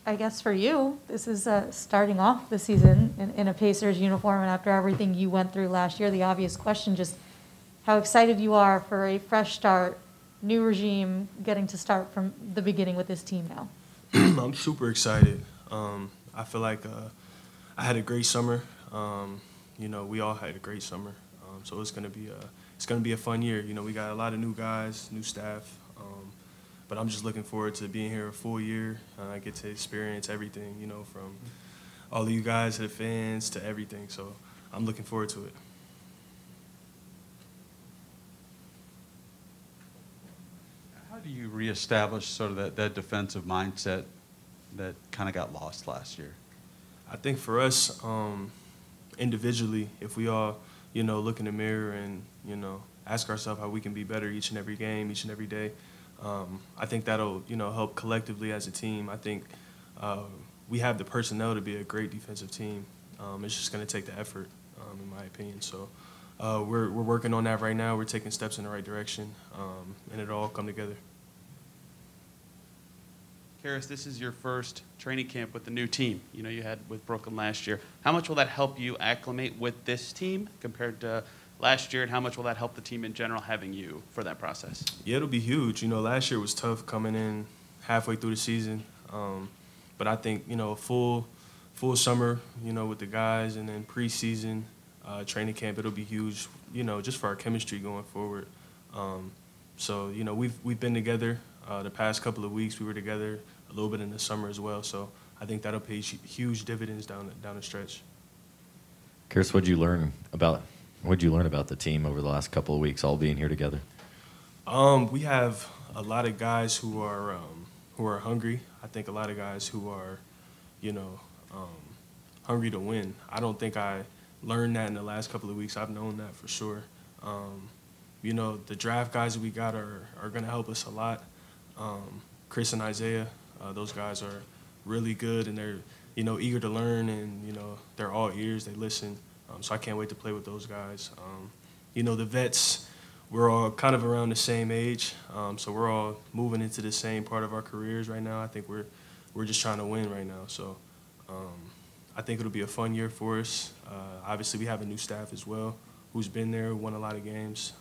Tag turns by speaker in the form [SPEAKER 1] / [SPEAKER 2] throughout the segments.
[SPEAKER 1] I guess for you, this is starting off the season in a Pacers uniform, and after everything you went through last year, the obvious question, just how excited you are for a fresh start, new regime, getting to start from the beginning with this team now.
[SPEAKER 2] I'm super excited. I feel like I had a great summer. We all had a great summer. So it's gonna be a fun year. We got a lot of new guys, new staff. But I'm just looking forward to being here a full year. I get to experience everything, from all of you guys to the fans to everything. So I'm looking forward to it.
[SPEAKER 3] How do you reestablish sort of that defensive mindset that kind of got lost last year?
[SPEAKER 2] I think for us, individually, if we all, look in the mirror and, ask ourselves how we can be better each and every game, each and every day, I think that'll, help collectively as a team. I think we have the personnel to be a great defensive team. It's just going to take the effort, in my opinion. So we're working on that right now. We're taking steps in the right direction, and it'll all come together.
[SPEAKER 4] Caris, this is your first training camp with the new team. You had with Brooklyn last year. How much will that help you acclimate with this team compared to last year, and how much will that help the team in general having you for that process?
[SPEAKER 2] Yeah, it'll be huge. Last year was tough coming in halfway through the season. But I think, a full summer, with the guys, and then preseason, training camp, it'll be huge, just for our chemistry going forward. So, we've been together the past couple of weeks. We were together a little bit in the summer as well. So I think that'll pay huge dividends down the stretch.
[SPEAKER 5] Caris, what'd you learn about the team over the last couple of weeks, all being here together?
[SPEAKER 2] We have a lot of guys who are hungry. I think a lot of guys who are, hungry to win. I don't think I learned that in the last couple of weeks. I've known that for sure. The draft guys that we got are going to help us a lot. Chris and Isaiah, those guys are really good, and they're, eager to learn, and, they're all ears. They listen. So I can't wait to play with those guys. The vets, we're all kind of around the same age, so we're all moving into the same part of our careers right now. I think we're just trying to win right now. So I think it'll be a fun year for us. Obviously, we have a new staff as well who's been there, won a lot of games.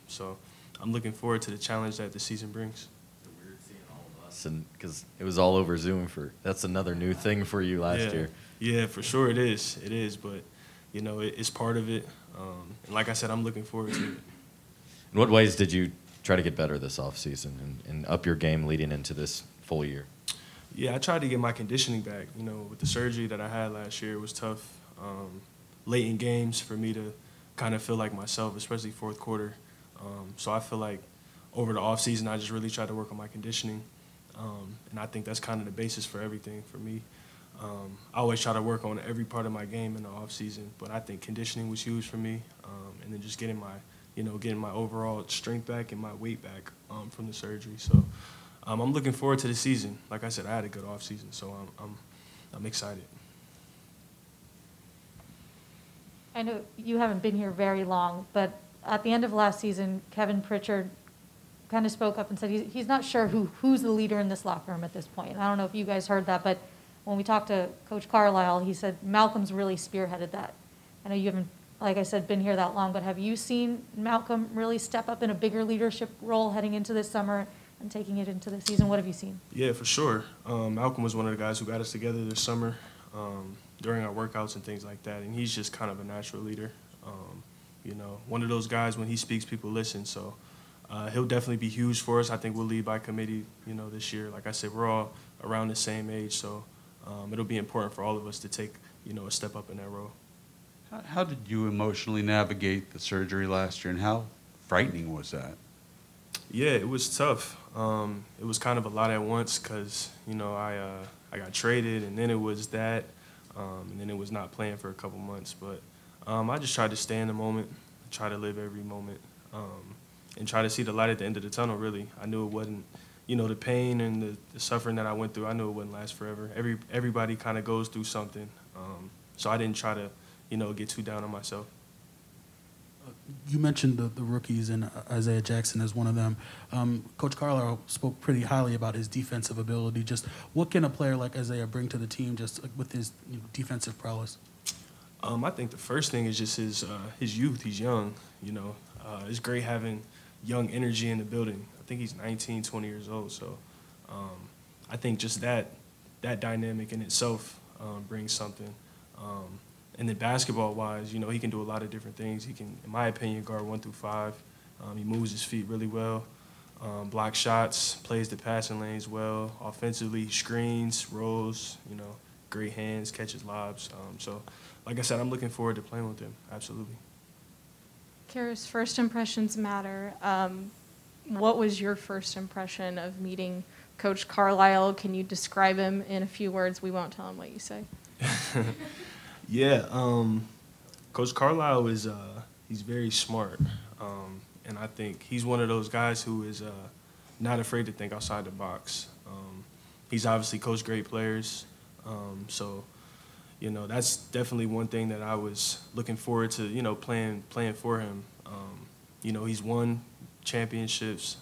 [SPEAKER 2] So I'm looking forward to the challenge that the season brings.
[SPEAKER 5] It's weird seeing all of us, and because it was all over Zoom. That's another new thing for you last year.
[SPEAKER 2] Yeah, for sure it is. It is, but it's part of it. And like I said, I'm looking forward to it.
[SPEAKER 5] In what ways did you try to get better this offseason and up your game leading into this full year?
[SPEAKER 2] Yeah, I tried to get my conditioning back. With the surgery that I had last year, it was tough late in games for me to kind of feel like myself, especially fourth quarter. So I feel like over the offseason, I just really tried to work on my conditioning. And I think that's kind of the basis for everything for me. I always try to work on every part of my game in the offseason, but I think conditioning was huge for me, and then just getting my overall strength back and my weight back from the surgery. So I'm looking forward to the season. Like I said, I had a good offseason, so I'm excited.
[SPEAKER 1] I know you haven't been here very long, but at the end of last season, Kevin Pritchard kind of spoke up and said he's not sure who's the leader in this locker room at this point. I don't know if you guys heard that, but when we talked to Coach Carlisle, he said Malcolm's really spearheaded that. I know you haven't, like I said, been here that long, but have you seen Malcolm really step up in a bigger leadership role heading into this summer and taking it into the season? What have you seen?
[SPEAKER 2] Yeah, for sure. Malcolm was one of the guys who got us together this summer during our workouts and things like that, and he's just kind of a natural leader. One of those guys, when he speaks, people listen. So he'll definitely be huge for us. I think we'll lead by committee, this year. Like I said, we're all around the same age, so it'll be important for all of us to take, a step up in that role.
[SPEAKER 3] How did you emotionally navigate the surgery last year, and how frightening was that?
[SPEAKER 2] Yeah, it was tough. It was kind of a lot at once because, I got traded, and then it was that, and then it was not playing for a couple months. But I just tried to stay in the moment, try to live every moment, and try to see the light at the end of the tunnel, really. I knew it wasn't, the pain and the suffering that I went through, I knew it wouldn't last forever. Everybody kind of goes through something. So I didn't try to, get too down on myself.
[SPEAKER 6] You mentioned the rookies and Isaiah Jackson as one of them. Coach Carlisle spoke pretty highly about his defensive ability. Just what can a player like Isaiah bring to the team just with his defensive prowess?
[SPEAKER 2] I think the first thing is just his youth. He's young, you know. It's great having young energy in the building. I think he's 19, 20 years old. So I think just that dynamic in itself brings something. And then basketball-wise, you know, he can do a lot of different things. He can, in my opinion, guard 1 through 5. He moves his feet really well, blocks shots, plays the passing lanes well. Offensively, screens, rolls, you know, great hands, catches lobs. So, like I said, I'm looking forward to playing with him, absolutely.
[SPEAKER 7] Caris, first impressions matter. What was your first impression of meeting Coach Carlisle? Can you describe him in a few words? We won't tell him what you say.
[SPEAKER 2] Yeah, Coach Carlisle is he's very smart, and I think he's one of those guys who is not afraid to think outside the box. He's obviously coached great players, so you know that's definitely one thing that I was looking forward to. You know, playing for him. You know, he's won championships,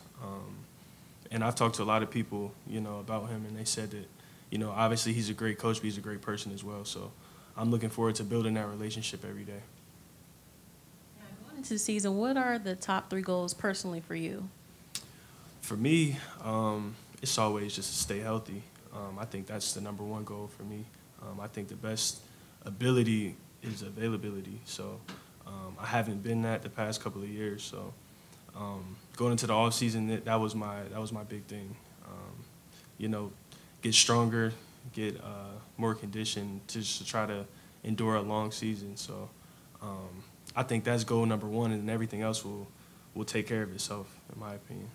[SPEAKER 2] and I've talked to a lot of people, you know, about him, and they said that, you know, obviously he's a great coach, but he's a great person as well. So I'm looking forward to building that relationship every day.
[SPEAKER 8] Going into the season, what are the top 3 goals personally for you?
[SPEAKER 2] For me, it's always just to stay healthy. I think that's the #1 goal for me. I think the best ability is availability. So I haven't been that the past couple of years. So going into the off season, that was my big thing. You know, get stronger, get more conditioned just to try to endure a long season. So I think that's goal #1, and everything else will take care of itself, in my opinion.